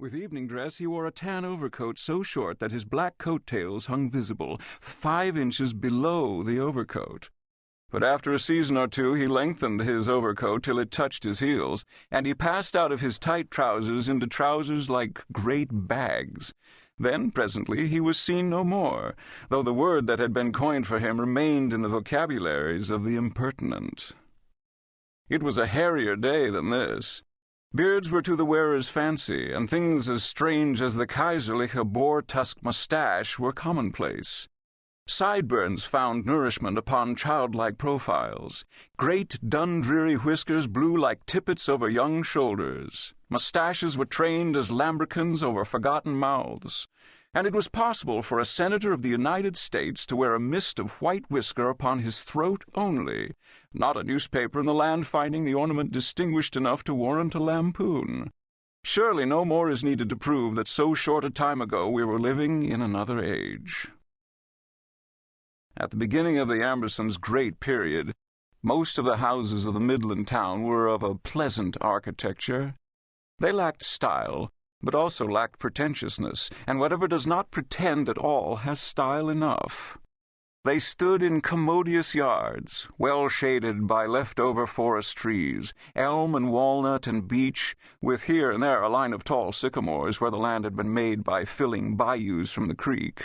With evening dress, he wore a tan overcoat so short that his black coat-tails hung visible 5 inches below the overcoat. But after a season or two, he lengthened his overcoat till it touched his heels, and he passed out of his tight trousers into trousers like great bags. Then, presently, he was seen no more, though the word that had been coined for him remained in the vocabularies of the impertinent. It was a hairier day than this. Beards were to the wearer's fancy, and things as strange as the Kaiserliche boar-tusk mustache were commonplace. Sideburns found nourishment upon childlike profiles. Great Dundreary whiskers blew like tippets over young shoulders. Mustaches were trained as lambrequins over forgotten mouths. And it was possible for a senator of the United States to wear a mist of white whisker upon his throat only, not a newspaper in the land finding the ornament distinguished enough to warrant a lampoon. Surely no more is needed to prove that so short a time ago we were living in another age. At the beginning of the Ambersons' great period, most of the houses of the Midland town were of a pleasant architecture. They lacked style, but also lacked pretentiousness, and whatever does not pretend at all has style enough. They stood in commodious yards, well shaded by leftover forest trees, elm and walnut and beech, with here and there a line of tall sycamores where the land had been made by filling bayous from the creek.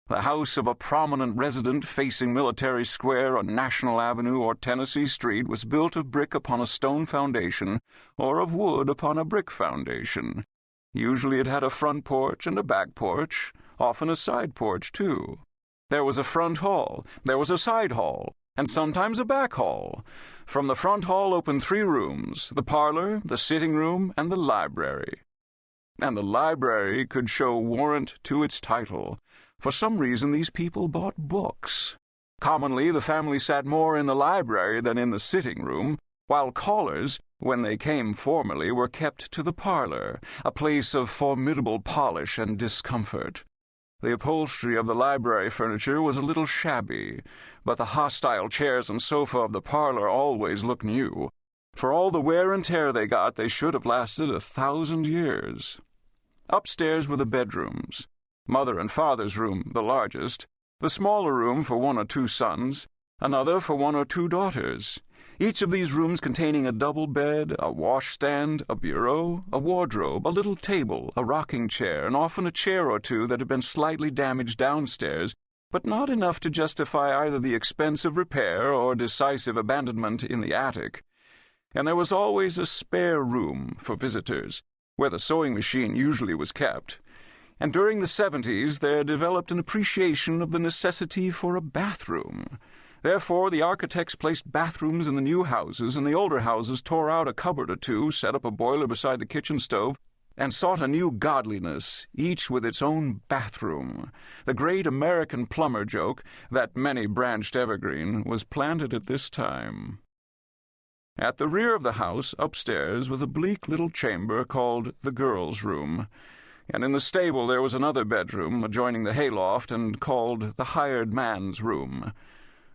The house of a prominent resident facing Military Square on National Avenue or Tennessee Street was built of brick upon a stone foundation, or of wood upon a brick foundation. Usually it had a front porch and a back porch, often a side porch, too. There was a front hall, there was a side hall, and sometimes a back hall. From the front hall opened 3 rooms, the parlor, the sitting room, and the library. And the library could show warrant to its title. For some reason these people bought books. Commonly the family sat more in the library than in the sitting room, while callers, when they came formally, were kept to the parlor, a place of formidable polish and discomfort. The upholstery of the library furniture was a little shabby, but the hostile chairs and sofa of the parlor always looked new. For all the wear and tear they got, they should have lasted 1,000 years. Upstairs were the bedrooms. Mother and father's room, the largest, the smaller room for 1 or 2 sons, another for 1 or 2 daughters. Each of these rooms containing a double bed, a washstand, a bureau, a wardrobe, a little table, a rocking chair, and often a chair or 2 that had been slightly damaged downstairs, but not enough to justify either the expense of repair or decisive abandonment in the attic. And there was always a spare room for visitors, where the sewing machine usually was kept. And during the 70s there developed an appreciation of the necessity for a bathroom. Therefore, the architects placed bathrooms in the new houses, and the older houses tore out a cupboard or 2, set up a boiler beside the kitchen stove, and sought a new godliness, each with its own bathroom. The great American plumber joke, that many-branched evergreen, was planted at this time. At the rear of the house, upstairs, was a bleak little chamber called the girls' room, and in the stable there was another bedroom adjoining the hayloft and called the hired man's room.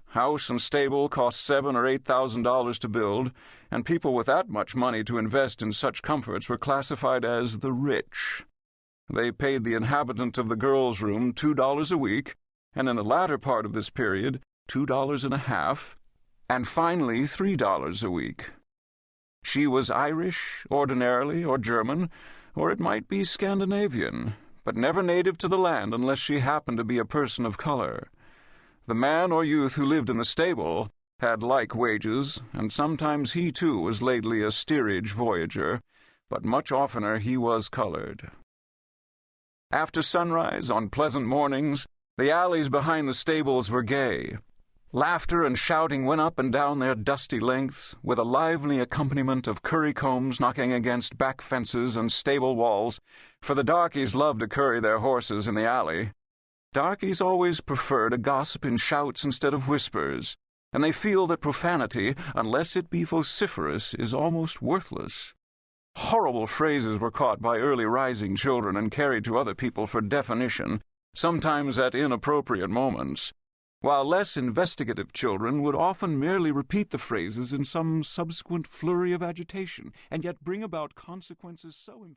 House and stable cost $7,000 or $8,000 to build, and people with that much money to invest in such comforts were classified as the rich. They paid the inhabitant of the girls' room $2 a week, and in the latter part of this period, $2.50, and finally $3 a week. She was Irish, ordinarily, or German, or it might be Scandinavian, but never native to the land unless she happened to be a person of color. The man or youth who lived in the stable had like wages, and sometimes he too was lately a steerage voyager, but much oftener he was colored. After sunrise, on pleasant mornings, the alleys behind the stables were gay. Laughter and shouting went up and down their dusty lengths, with a lively accompaniment of currycombs knocking against back fences and stable walls, for the darkies loved to curry their horses in the alley. Darkies always prefer to gossip in shouts instead of whispers, and they feel that profanity, unless it be vociferous, is almost worthless. Horrible phrases were caught by early rising children and carried to other people for definition, sometimes at inappropriate moments, while less investigative children would often merely repeat the phrases in some subsequent flurry of agitation, and yet bring about consequences so emphatic.